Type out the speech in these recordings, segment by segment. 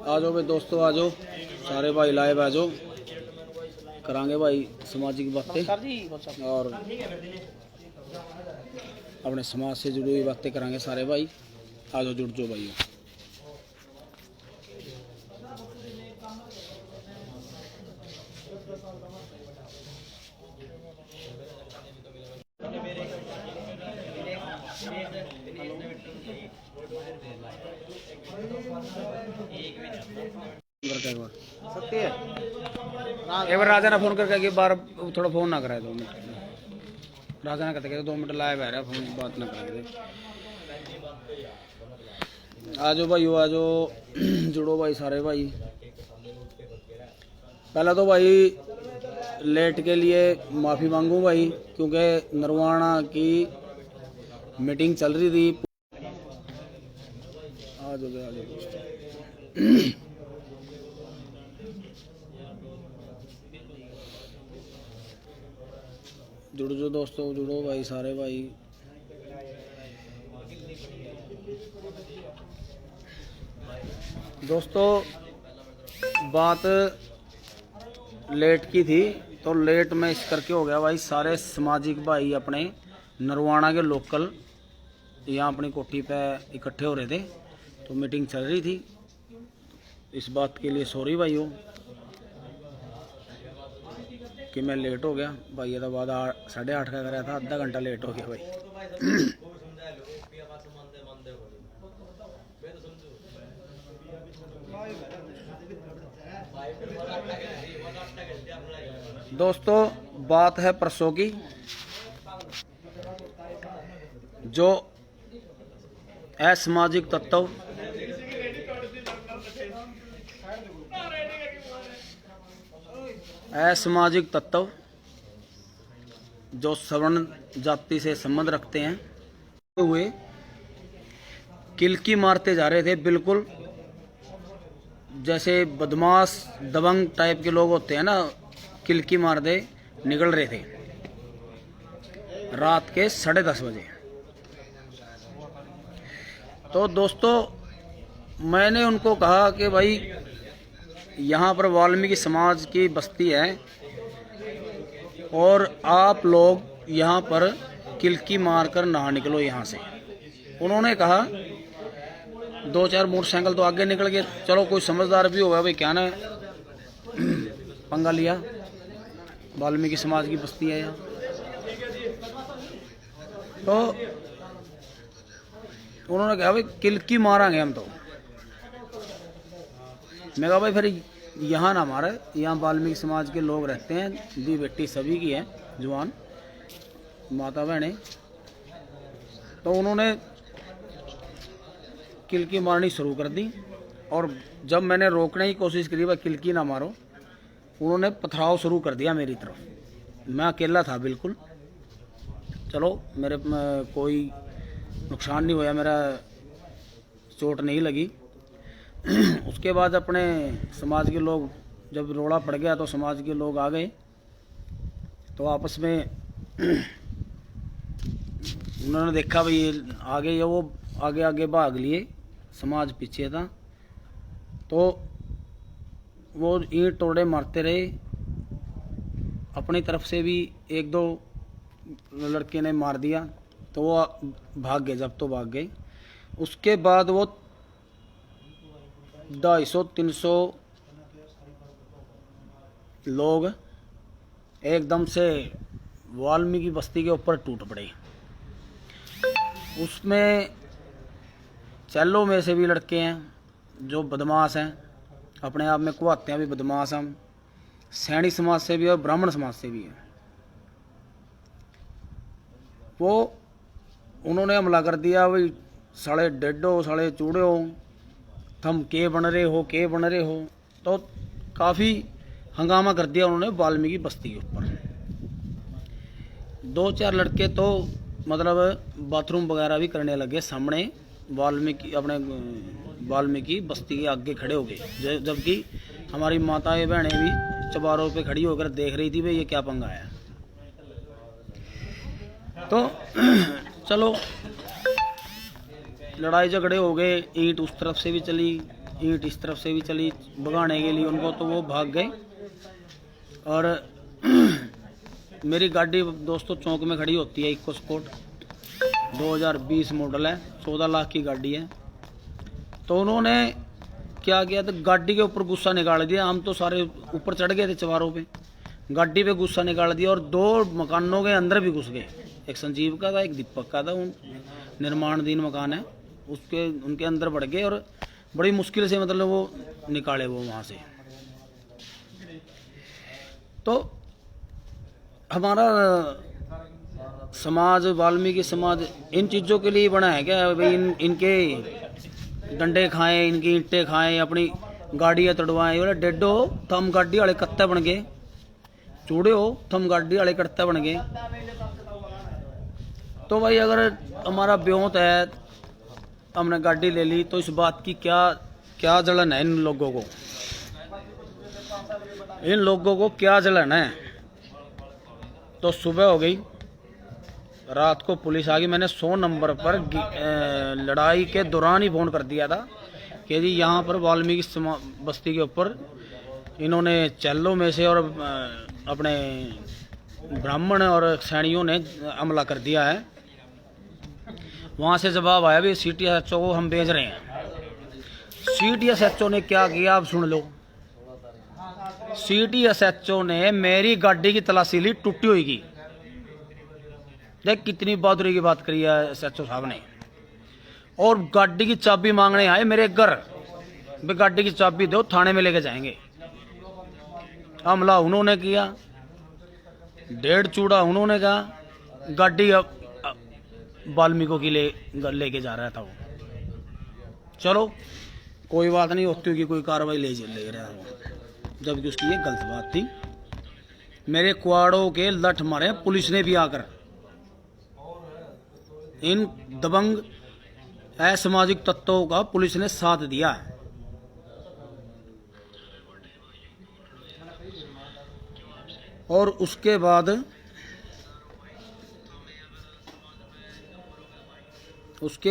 आ जाओ भाई दोस्तों, आ जाओ सारे भाई लाइव आ जाओ, करांगे भाई सामाजिक बातें और अपने समाज से जुड़ी हुई बातें करांगे सारे भाई। आ जाओ, जुड़ जाओ भाई। सत्य है। एक बार राजा ने फोन करके बार थोड़ा फोन ना कराए 2 मिनट। राजा ने कहते 2 मिनट लाइव आ रहा है, फोन बात ना करें। आ जाओ भाई, आ जाओ, जुड़ो भाई सारे भाई। पहला तो भाई लेट के लिए माफ़ी मांगू भाई, क्योंकि नरवाना की मीटिंग चल रही थी। आ जाओ दोस्तों, जुड़ जाओ दोस्तों, जुड़ो भाई सारे भाई। दोस्तों बात लेट की थी, तो लेट में इस करके हो गया भाई। सारे सामाजिक भाई अपने नरवाना के लोकल यहाँ अपनी कोठी पे इकट्ठे हो रहे थे, तो मीटिंग चल रही थी। इस बात के लिए सॉरी भाई हो कि मैं लेट हो गया भाई। ये तो बाद 8:30 का कराया था, आधा घंटा लेट हो गया भाई। दोस्तों बात है परसों की, जो असामाजिक तत्व जो सवर्ण जाति से संबंध रखते हैं हुए किलकी मारते जा रहे थे, बिल्कुल जैसे बदमाश दबंग टाइप के लोग होते हैं ना, किलकी मार दे निकल रहे थे रात के 10:30 बजे। तो दोस्तों मैंने उनको कहा कि भाई यहाँ पर वाल्मीकि समाज की बस्ती है और आप लोग यहाँ पर किलकी मारकर ना निकलो यहाँ से। उन्होंने कहा 2-4 मोटरसाइकिल तो आगे निकल गए, चलो कोई समझदार भी होगा भाई, क्या ना पंगा लिया, वाल्मीकि समाज की बस्ती है यहाँ। तो उन्होंने कहा भाई किलकी मारांगे हम। तो मैं कहा भाई फिर यहाँ ना मारे, यहाँ वाल्मीकि समाज के लोग रहते हैं, दी बेटी सभी की है, जवान माता बहनें। तो उन्होंने किलकी मारनी शुरू कर दी, और जब मैंने रोकने की कोशिश करी भाई किलकी ना मारो, उन्होंने पथराव शुरू कर दिया मेरी तरफ। मैं अकेला था बिल्कुल, चलो मेरे कोई नुकसान नहीं हुआ, मेरा चोट नहीं लगी। उसके बाद अपने समाज के लोग जब रोड़ा पड़ गया तो समाज के लोग आ गए, तो आपस में उन्होंने देखा भाई ये आगे, ये वो आगे आगे भाग लिए, समाज पीछे था। तो वो ईंट टोड़े मारते रहे, अपनी तरफ से भी 1-2 लड़के ने मार दिया, तो वो भाग गए। जब तो भाग गए, उसके बाद वो 250-300 लोग एकदम से वाल्मीकि बस्ती के ऊपर टूट पड़े। उसमें चैलों में से भी लड़के हैं जो बदमाश हैं, अपने आप में कुहाते हैं भी बदमाश हम, सैनी समाज से भी और ब्राह्मण समाज से भी है। वो उन्होंने हमला कर दिया भाई, साले डेडो, साले चूड़ो, थम के बन रहे हो। तो काफ़ी हंगामा कर दिया उन्होंने वाल्मीकि बस्ती के ऊपर। 2-4 लड़के तो मतलब बाथरूम वगैरह भी करने लगे सामने वाल्मीकि बस्ती के आगे खड़े हो गए, जबकि हमारी माताएं बहनें भी चबारों पे खड़ी होकर देख रही थी भाई ये क्या पंगा है। तो चलो लड़ाई झगड़े हो गए, ईंट उस तरफ से भी चली, ईंट इस तरफ से भी चली भगाने के लिए उनको, तो वो भाग गए। और मेरी गाड़ी दोस्तों चौक में खड़ी होती है, इको स्पोर्ट 2020 मॉडल है, 14 लाख की गाड़ी है। तो उन्होंने क्या किया, तो गाड़ी के ऊपर गुस्सा निकाल दिया। हम तो सारे ऊपर चढ़ गए थे चवारों पे, गाड़ी पे गुस्सा निकाल दिया और 2 मकानों के अंदर भी घुस गए। एक संजीव का था, एक दीपक का था, उन निर्माणाधीन मकान है उसके, उनके अंदर बढ़ गए और बड़ी मुश्किल से मतलब वो निकाले वो वहाँ से। तो हमारा समाज, वाल्मीकि समाज इन चीज़ों के लिए बना है क्या भाई? इनके डंडे खाएं, इनकी ईंटें खाएं, अपनी गाड़ियाँ तड़वाएं। बोले डेडो थम गाड़ी वाले कत्ते बन गए, चूड़े हो थम गाड़ी वाले कत्ते बन गए। तो भाई अगर हमारा ब्योत है, हमने गाड़ी ले ली, तो इस बात की क्या क्या जलन है इन लोगों को? इन लोगों को क्या जलन है? तो सुबह हो गई, रात को पुलिस आ गई। मैंने 100 नंबर पर लड़ाई के दौरान ही फोन कर दिया था कि जी यहाँ पर वाल्मीकि बस्ती के ऊपर इन्होंने चैलों में से और अपने ब्राह्मण और सैनियों ने हमला कर दिया है। वहाँ से जवाब आया भी CTSHO को हम भेज रहे हैं। CTSHO ने क्या किया आप सुन लो। CTSHO ने मेरी गाड़ी की तलाशी ली, टूटी हुई की। देख कितनी बहादुरी की बात करी है SHO साहब ने। और गाड़ी की चाबी मांगने आए मेरे घर, भी गाड़ी की चाबी दो, थाने में लेके जाएंगे। हमला उन्होंने किया, 1.5 चूड़ा उन्होंने कहा, गाड़ी वाल्मीकि की लेके जा रहा था वो। चलो कोई बात नहीं, होती की कोई कार्रवाई ले रहा था, जबकि उसकी ये गलत बात थी। मेरे कुआड़ों के लठ मारे पुलिस ने भी आकर। इन दबंग असामाजिक तत्वों का पुलिस ने साथ दिया। और उसके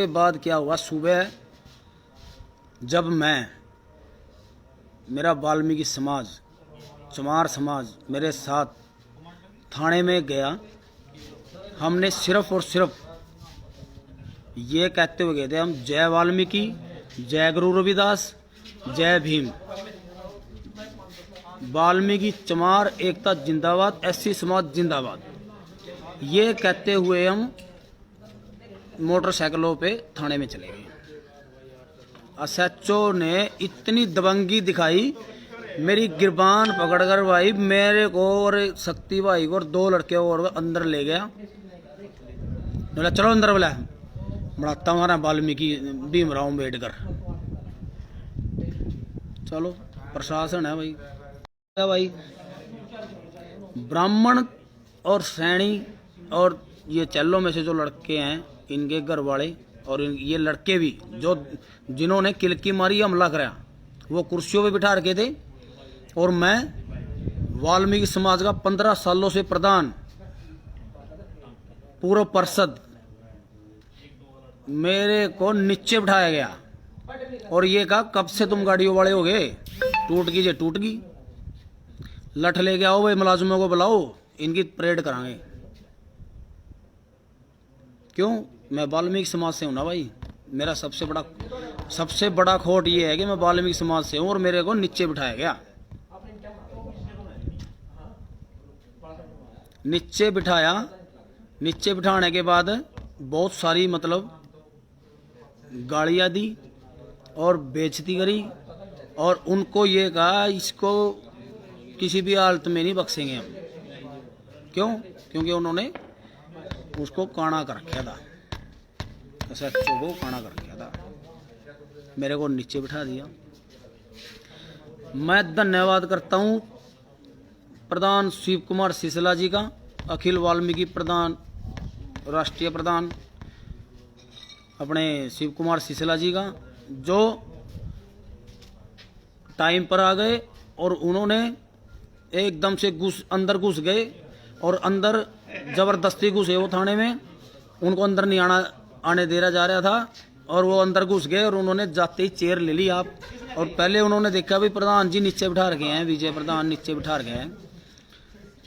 बाद क्या हुआ, सुबह जब मेरा वाल्मीकि समाज, चमार समाज मेरे साथ थाने में गया, हमने सिर्फ और सिर्फ ये कहते हुए गए थे, हम जय वाल्मीकि, जय गुरु रविदास, जय भीम, वाल्मीकि चमार एकता जिंदाबाद, SC समाज जिंदाबाद, ये कहते हुए हम मोटरसाइकिलों पे थाने में चले गए। SHO ने इतनी दबंगी दिखाई, मेरी गिरबान पकड़कर भाई मेरे को और शक्ति भाई को और 2 लड़के और अंदर ले गया। बोला चलो अंदर, बोला बढ़ाता हमारा वाल्मीकि भीमराव अम्बेडकर। चलो प्रशासन है भाई, ब्राह्मण और सैनी और ये चैलों में से जो लड़के हैं, इनके घर वाले और ये लड़के भी जो जिन्होंने किलकी मारी, हमला कराया, वो कुर्सियों पे बिठा रखे थे। और मैं वाल्मीकि समाज का 15 सालों से प्रधान, पूर्व पार्षद, मेरे को नीचे बिठाया गया और ये कहा कब से तुम गाड़ियों वाले हो गए, टूट गई जे टूट गई, लठ लेके आओ भाई, मुलाजिमों को बुलाओ, इनकी परेड कराएंगे। क्यों? मैं वाल्मीकि समाज से हूं ना भाई। मेरा सबसे बड़ा खोट ये है कि मैं वाल्मीकि समाज से हूं और मेरे को नीचे बिठाया गया। नीचे बिठाने के बाद बहुत सारी मतलब गालियां दी और बेइज्जती करी और उनको ये कहा इसको किसी भी हालत में नहीं बख्शेंगे हम। क्यों? क्योंकि उन्होंने उसको काना कर रखा था, SHO को काना कर रखा था। मेरे को नीचे बिठा दिया। मैं धन्यवाद करता हूं प्रधान शिव कुमार सिसला जी का, अखिल वाल्मीकि प्रधान, राष्ट्रीय प्रधान अपने शिव कुमार सिसला जी का, जो टाइम पर आ गए और उन्होंने एकदम से अंदर घुस गए और अंदर जबरदस्ती घुसे वो थाने में। उनको अंदर नहीं आने दे रहा जा रहा था और वो अंदर घुस गए और उन्होंने जाते ही चेयर ले ली आप। और पहले उन्होंने देखा भी प्रधान जी नीचे बिठा रखे हैं, विजय प्रधान नीचे बिठा रखे हैं।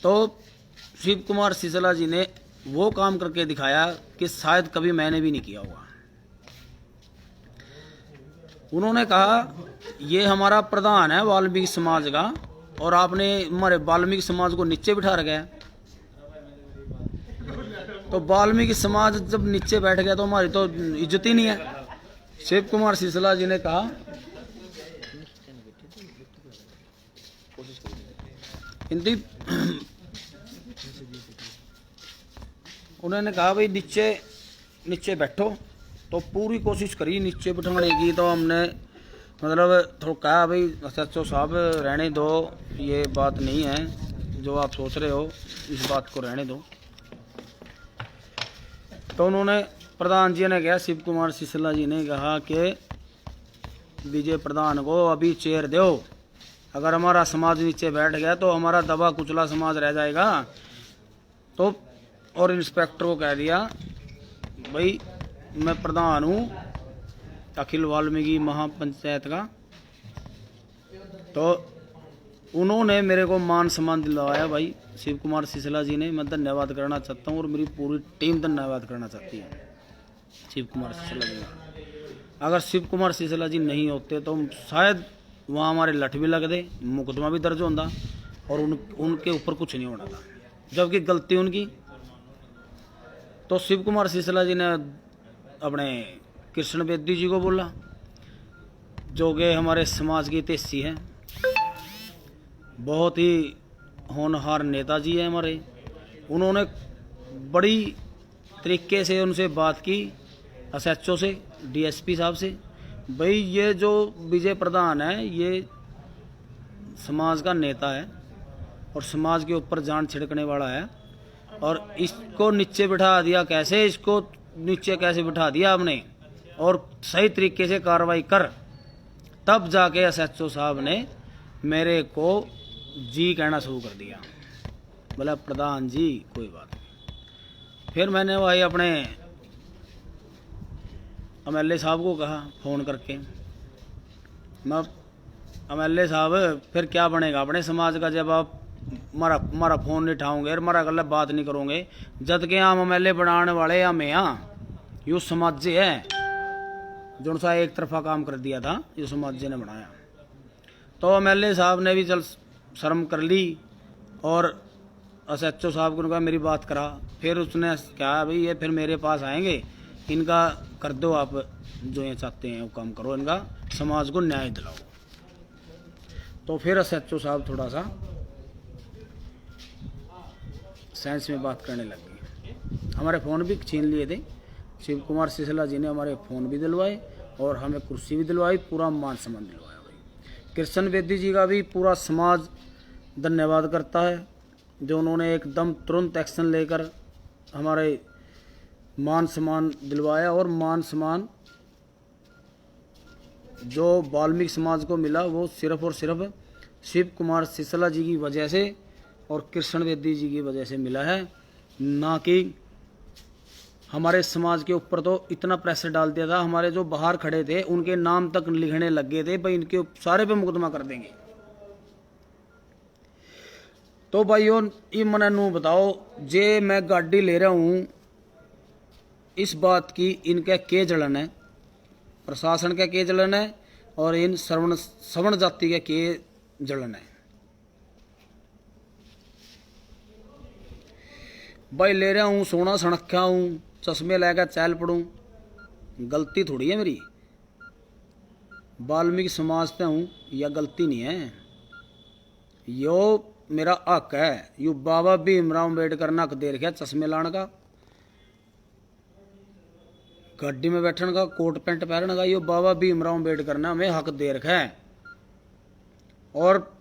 तो शिव कुमार सिसला जी ने वो काम करके दिखाया कि शायद कभी मैंने भी नहीं किया होगा। उन्होंने कहा ये हमारा प्रधान है वाल्मीकि समाज का और आपने हमारे वाल्मीकि समाज को नीचे बिठा रखा है। तो वाल्मीकि समाज जब नीचे बैठ गया तो हमारी तो इज्जत ही नहीं है। शिव कुमार सिसला जी ने कहा हिंदी उन्होंने कहा भाई नीचे नीचे बैठो। तो पूरी कोशिश करी नीचे बिठाने की। तो हमने मतलब थोड़ा कहा भाई SHO साहब रहने दो, ये बात नहीं है जो आप सोच रहे हो, इस बात को रहने दो। तो उन्होंने प्रधान जी ने कहा, शिव कुमार सिसला जी ने कहा कि विजय प्रधान को अभी चेयर दो, अगर हमारा समाज नीचे बैठ गया तो हमारा दबा कुचला समाज रह जाएगा। तो और इंस्पेक्टर को कह दिया भाई मैं प्रधान हूँ अखिल वाल्मीकि महापंचायत का। तो उन्होंने मेरे को मान सम्मान दिलवाया भाई शिव कुमार सिसला जी ने। मैं धन्यवाद करना चाहता हूँ और मेरी पूरी टीम धन्यवाद करना चाहती है शिव कुमार सिसला जी का। अगर शिव कुमार सिसला जी नहीं होते तो शायद वहाँ हमारे लठ भी लगते, मुकदमा भी दर्ज होता और उनके ऊपर कुछ नहीं होना था, जबकि गलती उनकी। तो शिव कुमार सिसला जी ने अपने कृष्ण बेदी जी को बोला जो कि हमारे समाज की तेसी है, बहुत ही होनहार नेता जी है हमारे। उन्होंने बड़ी तरीके से उनसे बात की SHO से, DSP साहब से, भाई ये जो विजय प्रधान है ये समाज का नेता है और समाज के ऊपर जान छिड़कने वाला है और इसको नीचे बिठा दिया कैसे, इसको नीचे कैसे बिठा दिया आपने और सही तरीके से कार्रवाई कर। तब जाके SHO साहब ने मेरे को जी कहना शुरू कर दिया, बोला प्रधान जी कोई बात नहीं। फिर मैंने वही अपने MLA साहब को कहा फ़ोन करके, मैं MLA साहब फिर क्या बनेगा अपने समाज का जब आप हमारा फ़ोन नहीं उठाओगे और हमारा गलत बात नहीं करोगे, जद के हम MLA बनाने वाले हमें यहाँ यू समाज है जो सा एक तरफा काम कर दिया था, यू समाज ने बनाया। तो MLA साहब ने भी चल शर्म कर ली और SHO साहब को कहा मेरी बात करा। फिर उसने कहा भाई ये फिर मेरे पास आएंगे, इनका कर दो आप जो ये चाहते हैं वो काम करो, इनका समाज को न्याय दिलाओ। तो फिर SHO साहब थोड़ा सा साइंस में बात करने लग गए। हमारे फ़ोन भी छीन लिए थे, शिव कुमार सिसला जी ने हमारे फ़ोन भी दिलवाए और हमें कुर्सी भी दिलवाई, पूरा मान सम्मान दिलवाया भाई। कृष्ण बेदी जी का भी पूरा समाज धन्यवाद करता है जो उन्होंने एकदम तुरंत एक्शन लेकर हमारे मान सम्मान दिलवाया। और मान सम्मान जो वाल्मीकि समाज को मिला वो सिर्फ और सिर्फ शिव कुमार सिसला जी की वजह से और कृष्ण बेदी जी की वजह से मिला है, ना कि हमारे समाज के ऊपर तो इतना प्रेशर डाल दिया था। हमारे जो बाहर खड़े थे उनके नाम तक लिखने लग गए थे भाई इनके सारे पे मुकदमा कर देंगे। तो भाइयों ये मने नू बताओ जे मैं गाड़ी ले रहा हूँ, इस बात की इनका के जलन है, प्रशासन का के जलन है और इन सवर्ण जाति का के जलन है। भाई ले रहा हूँ, सोना सणख्या हूँ, चश्मे लेकर चल पड़ूँ, गलती थोड़ी है मेरी। वाल्मीकि समाज से हूँ, यह गलती नहीं है, यो मेरा हक है। यू बाबा भीमराव अम्बेडकर ने हक दे रखा चश्मे लाने का, गाड़ी में बैठने का, कोट पैंट पहनने का, यो बाबा भीमराव अम्बेडकर ने हमें हक दे रखा है। और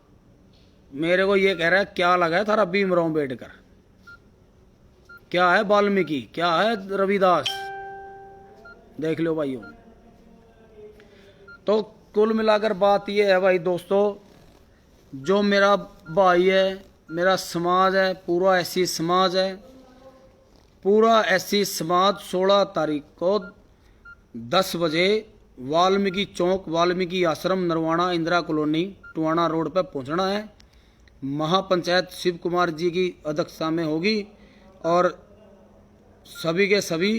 मेरे को ये कह रहा है क्या लगा है थारा भीमराव अम्बेडकर, क्या है वाल्मीकि, क्या है रविदास, देख लो भाइयों। तो कुल मिलाकर बात ये है भाई दोस्तों, जो मेरा भाई है, मेरा समाज है, पूरा SC समाज है, पूरा SC समाज 16 तारीख को 10 बजे वाल्मीकि चौक, वाल्मीकि आश्रम, नरवाना, इंदिरा कॉलोनी, टुहाना रोड पर पहुंचना है। महापंचायत शिव कुमार जी की अध्यक्षता में होगी और सभी के सभी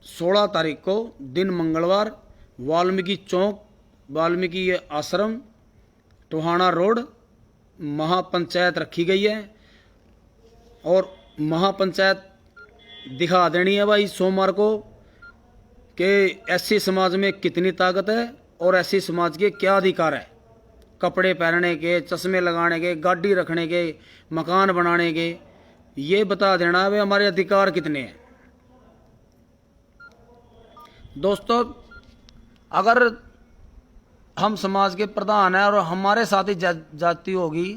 16 तारीख को दिन मंगलवार वाल्मीकि चौक, वाल्मीकि आश्रम, टुहाना रोड महापंचायत रखी गई है। और महापंचायत दिखा देनी है भाई सोमवार को कि एससी समाज में कितनी ताकत है और एससी समाज के क्या अधिकार है। कपड़े पहनने के, चश्मे लगाने के, गाड़ी रखने के, मकान बनाने के, ये बता देना है हमारे अधिकार कितने हैं। दोस्तों, अगर हम समाज के प्रधान हैं और हमारे साथ ही जाति होगी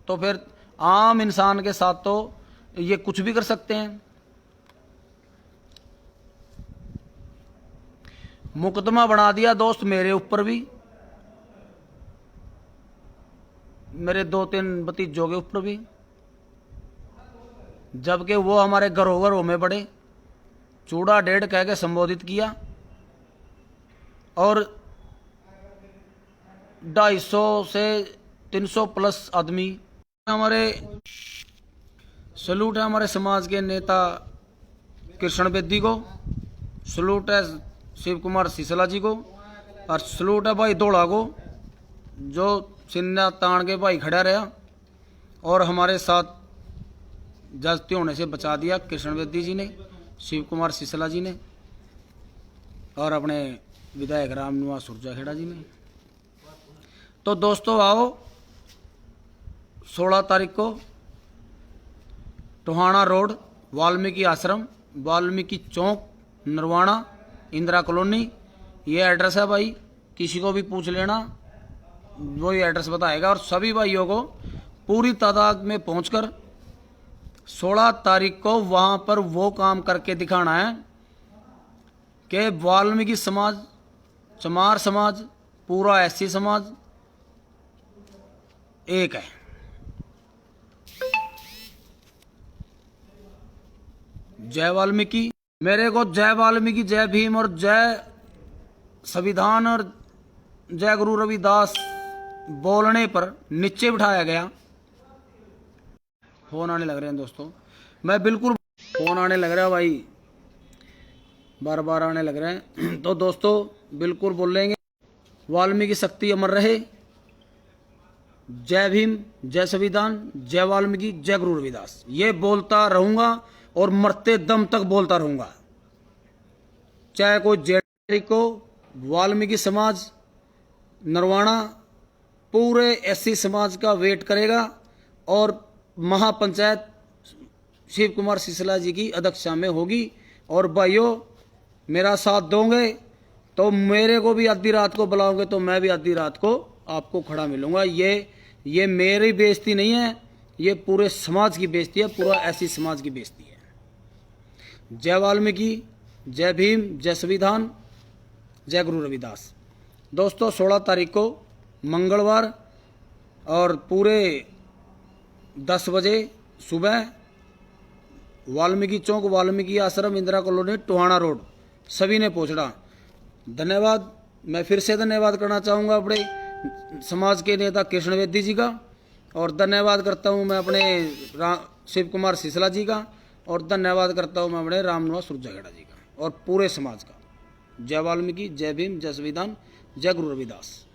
तो फिर आम इंसान के साथ तो ये कुछ भी कर सकते हैं। मुकदमा बना दिया दोस्त मेरे ऊपर भी, मेरे 2-3 भतीजों के ऊपर भी, जबकि वो हमारे घरों में पड़े, चूड़ा डेढ़ कह के संबोधित किया और 250 से 300 प्लस आदमी। हमारे सलूट है हमारे समाज के नेता कृष्ण बेदी को, सलूट है शिव कुमार सिसला जी को, और सलूट है भाई धोड़ा को जो सिन्ना तान के भाई खड़ा रहा और हमारे साथ जाति होने से बचा दिया कृष्ण बेदी जी ने, शिव कुमार सिसला जी ने और अपने विधायक रामनिवास सुरजाखेड़ा जी ने। तो दोस्तों आओ 16 तारीख को टुहाना रोड, वाल्मीकि आश्रम, वाल्मीकि चौक, नरवाना, इंदिरा कॉलोनी, ये एड्रेस है भाई। किसी को भी पूछ लेना, वही एड्रेस बताएगा। और सभी भाइयों को पूरी तादाद में पहुंचकर 16 तारीख को वहां पर वो काम करके दिखाना है कि वाल्मीकि समाज, चमार समाज, पूरा एससी समाज एक है। जय वाल्मीकि। मेरे को जय वाल्मीकि, जय भीम और जय संविधान और जय गुरु रविदास बोलने पर नीचे बिठाया गया। फोन आने लग रहे हैं दोस्तों, मैं बिल्कुल फोन आने लग रहा है भाई, बार बार आने लग रहे हैं। तो दोस्तों बिल्कुल बोलेंगे, वाल्मीकि शक्ति अमर रहे। जय भीम, जय संविधान, जय वाल्मीकि, जय गुरु रविदास, ये बोलता रहूंगा और मरते दम तक बोलता रहूंगा। चाहे कोई जेड को, वाल्मीकि समाज, नरवाना, पूरे एससी समाज का वेट करेगा और महापंचायत शिव कुमार सिसला जी की अध्यक्षता में होगी। और भाइयों मेरा साथ दोगे तो मेरे को भी आधी रात को बुलाओगे तो मैं भी आधी रात को आपको खड़ा मिलूंगा। ये मेरी बेइज्जती नहीं है, ये पूरे समाज की बेइज्जती है, पूरा एससी समाज की बेइज्जती है। जय वाल्मीकि, जय भीम, जय संविधान, जय गुरु रविदास। दोस्तों 16 तारीख को मंगलवार और पूरे 10 बजे सुबह वाल्मीकि चौक, वाल्मीकि आश्रम, इंदिरा कॉलोनी, टुहाना रोड सभी ने पहुंचना। धन्यवाद। मैं फिर से धन्यवाद करना चाहूँगा अपने समाज के नेता कृष्ण बेदी जी का, और धन्यवाद करता हूँ मैं अपने शिव कुमार सिसला जी का, और धन्यवाद करता हूँ मैं अपने रामनिवास सुरजाखेड़ा जी का और पूरे समाज का। जय वाल्मीकि, जय भीम, जय संविधान, जय गुरु रविदास।